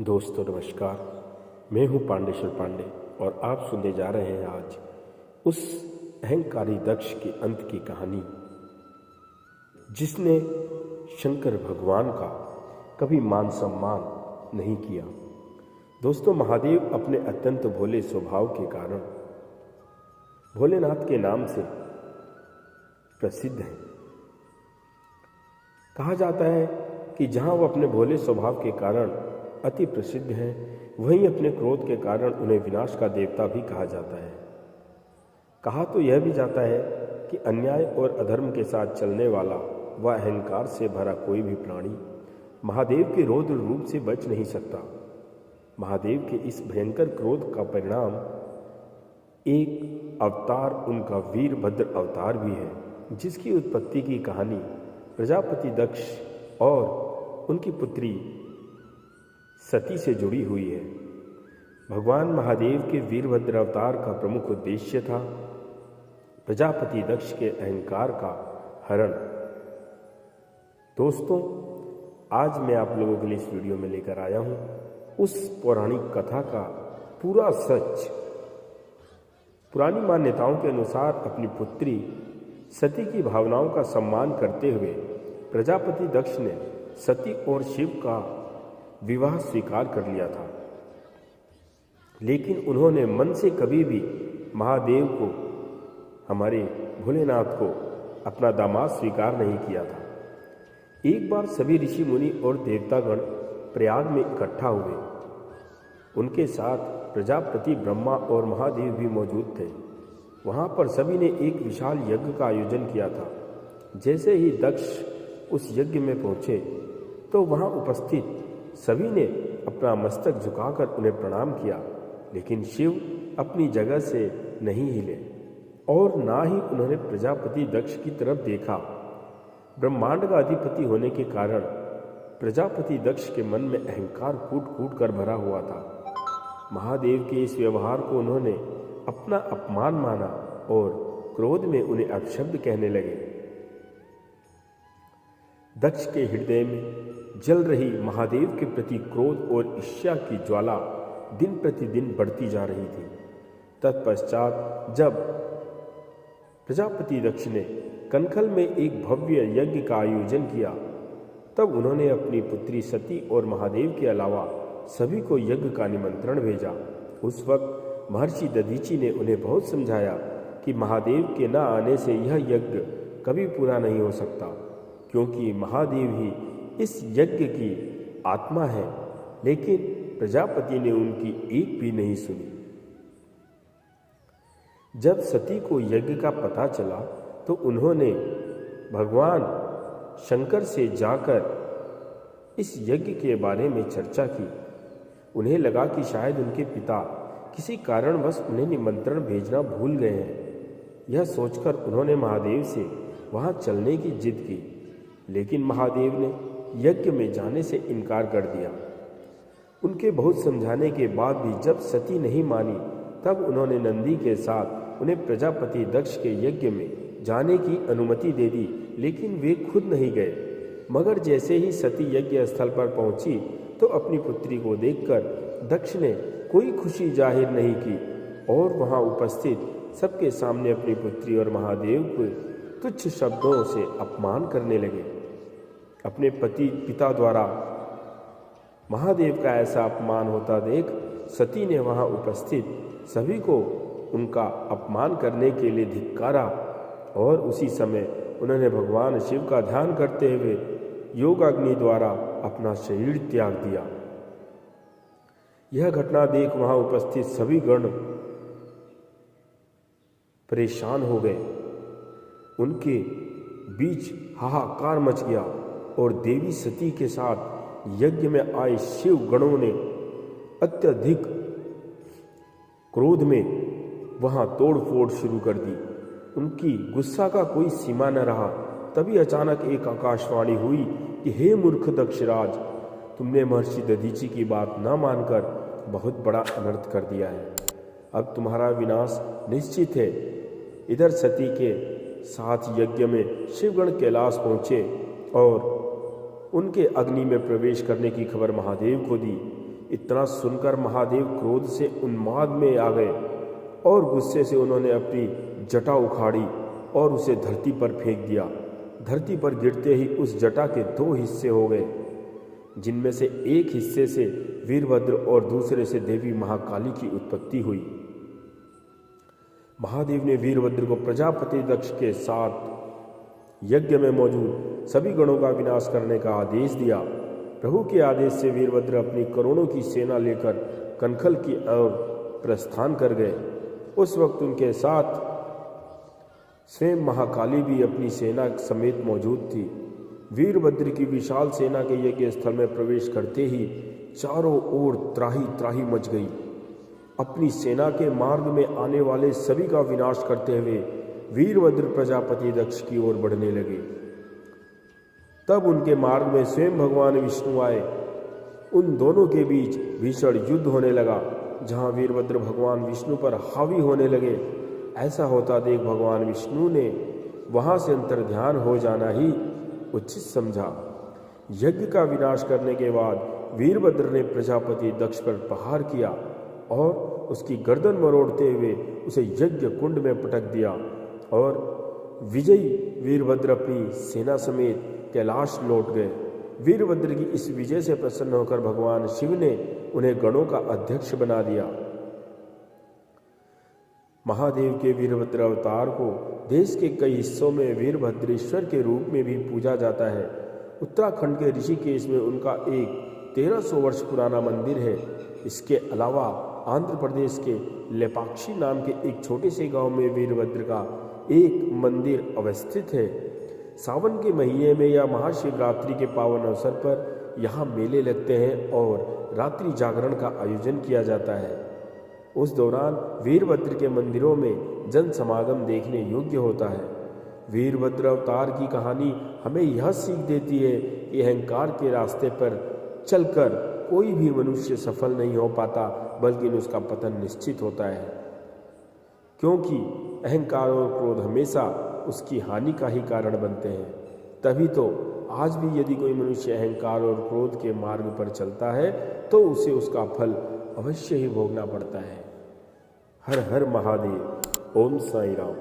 दोस्तों नमस्कार। मैं हूं पांडेश्वर पांडे और आप सुनने जा रहे हैं आज उस अहंकारी दक्ष के अंत की कहानी जिसने शंकर भगवान का कभी मान सम्मान नहीं किया। दोस्तों, महादेव अपने अत्यंत भोले स्वभाव के कारण भोलेनाथ के नाम से प्रसिद्ध हैं। कहा जाता है कि जहां वो अपने भोले स्वभाव के कारण अति प्रसिद्ध हैं, वहीं अपने क्रोध के कारण उन्हें विनाश का देवता भी कहा जाता है। कहा तो यह भी जाता है कि अन्याय और अधर्म के साथ चलने वाला व अहंकार से भरा कोई भी प्राणी महादेव के रौद्र रूप से बच नहीं सकता। महादेव के इस भयंकर क्रोध का परिणाम एक अवतार उनका वीरभद्र अवतार भी है, जिसकी उत्पत्ति की कहानी प्रजापति दक्ष और उनकी पुत्री सती से जुड़ी हुई है। भगवान महादेव के वीरभद्र अवतार का प्रमुख उद्देश्य था प्रजापति दक्ष के अहंकार का हरण। दोस्तों, आज मैं आप लोगों के लिए इस वीडियो में लेकर आया हूं उस पौराणिक कथा का पूरा सच। पुरानी मान्यताओं के अनुसार अपनी पुत्री सती की भावनाओं का सम्मान करते हुए प्रजापति दक्ष ने सती और शिव का विवाह स्वीकार कर लिया था, लेकिन उन्होंने मन से कभी भी महादेव को, हमारे भोलेनाथ को अपना दामाद स्वीकार नहीं किया था। एक बार सभी ऋषि मुनि और देवतागण प्रयाग में इकट्ठा हुए। उनके साथ प्रजापति ब्रह्मा और महादेव भी मौजूद थे। वहां पर सभी ने एक विशाल यज्ञ का आयोजन किया था। जैसे ही दक्ष उस यज्ञ में पहुंचे तो वहां उपस्थित सभी ने अपना मस्तक झुकाकर उन्हें प्रणाम किया, लेकिन शिव अपनी जगह से नहीं हिले और ना ही उन्होंने प्रजापति दक्ष की तरफ देखा। ब्रह्मांड का अधिपति होने के कारण प्रजापति दक्ष के मन में अहंकार कूट कूट कर भरा हुआ था। महादेव के इस व्यवहार को उन्होंने अपना अपमान माना और क्रोध में उन्हें अपशब्द कहने लगे। दक्ष के हृदय में जल रही महादेव के प्रति क्रोध और ईर्ष्या की ज्वाला दिन प्रतिदिन बढ़ती जा रही थी। तत्पश्चात जब प्रजापति दक्ष ने कनखल में एक भव्य यज्ञ का आयोजन किया, तब उन्होंने अपनी पुत्री सती और महादेव के अलावा सभी को यज्ञ का निमंत्रण भेजा। उस वक्त महर्षि दधीचि ने उन्हें बहुत समझाया कि महादेव के न आने से यह यज्ञ कभी पूरा नहीं हो सकता, क्योंकि महादेव ही इस यज्ञ की आत्मा है। लेकिन प्रजापति ने उनकी एक भी नहीं सुनी। जब सती को यज्ञ का पता चला तो उन्होंने भगवान शंकर से जाकर इस यज्ञ के बारे में चर्चा की। उन्हें लगा कि शायद उनके पिता किसी कारणवश उन्हें निमंत्रण भेजना भूल गए हैं। यह सोचकर उन्होंने महादेव से वहां चलने की जिद की, लेकिन महादेव ने यज्ञ में जाने से इनकार कर दिया। उनके बहुत समझाने के बाद भी जब सती नहीं मानी, तब उन्होंने नंदी के साथ उन्हें प्रजापति दक्ष के यज्ञ में जाने की अनुमति दे दी, लेकिन वे खुद नहीं गए। मगर जैसे ही सती यज्ञ स्थल पर पहुंची तो अपनी पुत्री को देखकर दक्ष ने कोई खुशी जाहिर नहीं की और वहां उपस्थित सबके सामने अपनी पुत्री और महादेव को तुच्छ शब्दों से अपमान करने लगे। अपने पिता द्वारा महादेव का ऐसा अपमान होता देख सती ने वहां उपस्थित सभी को उनका अपमान करने के लिए धिक्कारा और उसी समय उन्होंने भगवान शिव का ध्यान करते हुए योगाग्नि द्वारा अपना शरीर त्याग दिया। यह घटना देख वहां उपस्थित सभी गण परेशान हो गए। उनके बीच हाहाकार मच गया और देवी सती के साथ यज्ञ में आए शिव गणों ने अत्यधिक क्रोध में वहां तोड़फोड़ शुरू कर दी। उनकी गुस्सा का कोई सीमा न रहा। तभी अचानक एक आकाशवाणी हुई कि हे मूर्ख दक्षराज, तुमने महर्षि दधीचि की बात न मानकर बहुत बड़ा अनर्थ कर दिया है। अब तुम्हारा विनाश निश्चित है। इधर सती के साथ यज्ञ में शिवगण कैलाश पहुंचे और उनके अग्नि में प्रवेश करने की खबर महादेव को दी। इतना सुनकर महादेव क्रोध से उन्माद में आ गए और गुस्से से उन्होंने अपनी जटा उखाड़ी और उसे धरती पर फेंक दिया। धरती पर गिरते ही उस जटा के 2 हिस्से हो गए, जिनमें से एक हिस्से से वीरभद्र और दूसरे से देवी महाकाली की उत्पत्ति हुई। महादेव ने वीरभद्र को प्रजापति दक्ष के साथ यज्ञ में मौजूद सभी गणों का विनाश करने का आदेश दिया। प्रभु के आदेश से वीरभद्र अपनी करोड़ों की सेना लेकर कनखल की ओर प्रस्थान कर गए। उस वक्त उनके साथ स्वयं महाकाली भी अपनी सेना समेत मौजूद थी। वीरभद्र की विशाल सेना के यज्ञ स्थल में प्रवेश करते ही चारों ओर त्राही त्राही मच गई। अपनी सेना के मार्ग में आने वाले सभी का विनाश करते हुए वीरभद्र प्रजापति दक्ष की ओर बढ़ने लगे। तब उनके मार्ग में स्वयं भगवान विष्णु आए। उन दोनों के बीच भीषण युद्ध होने लगा। जहां वीरभद्र भगवान विष्णु पर हावी होने लगे, ऐसा होता देख भगवान विष्णु ने वहां से अंतर्ध्यान हो जाना ही उचित समझा। यज्ञ का विनाश करने के बाद वीरभद्र ने प्रजापति दक्ष पर प्रहार किया और उसकी गर्दन मरोड़ते हुए उसे यज्ञ कुंड में पटक दिया और विजयी वीरभद्र अपनी सेना समेत कैलाश लौट गए। वीरभद्र की इस विजय से प्रसन्न होकर भगवान शिव ने उन्हें गणों का अध्यक्ष बना दिया। महादेव के वीरभद्र अवतार को देश के कई हिस्सों में वीरभद्रेश्वर के रूप में भी पूजा जाता है। उत्तराखंड के ऋषिकेश में उनका एक 1300 वर्ष पुराना मंदिर है। इसके अलावा आंध्र प्रदेश के लेपाक्षी नाम के एक छोटे से गांव में वीरभद्र का एक मंदिर अवस्थित है। सावन के महीने में या महाशिवरात्रि के पावन अवसर पर यहाँ मेले लगते हैं और रात्रि जागरण का आयोजन किया जाता है। उस दौरान वीरभद्र के मंदिरों में जन समागम देखने योग्य होता है। वीरभद्र अवतार की कहानी हमें यह सीख देती है कि अहंकार के रास्ते पर चलकर कोई भी मनुष्य सफल नहीं हो पाता, बल्कि उसका पतन निश्चित होता है, क्योंकि अहंकार और क्रोध हमेशा उसकी हानि का ही कारण बनते हैं। तभी तो आज भी यदि कोई मनुष्य अहंकार और क्रोध के मार्ग पर चलता है तो उसे उसका फल अवश्य ही भोगना पड़ता है। हर हर महादेव। ओम साई राम।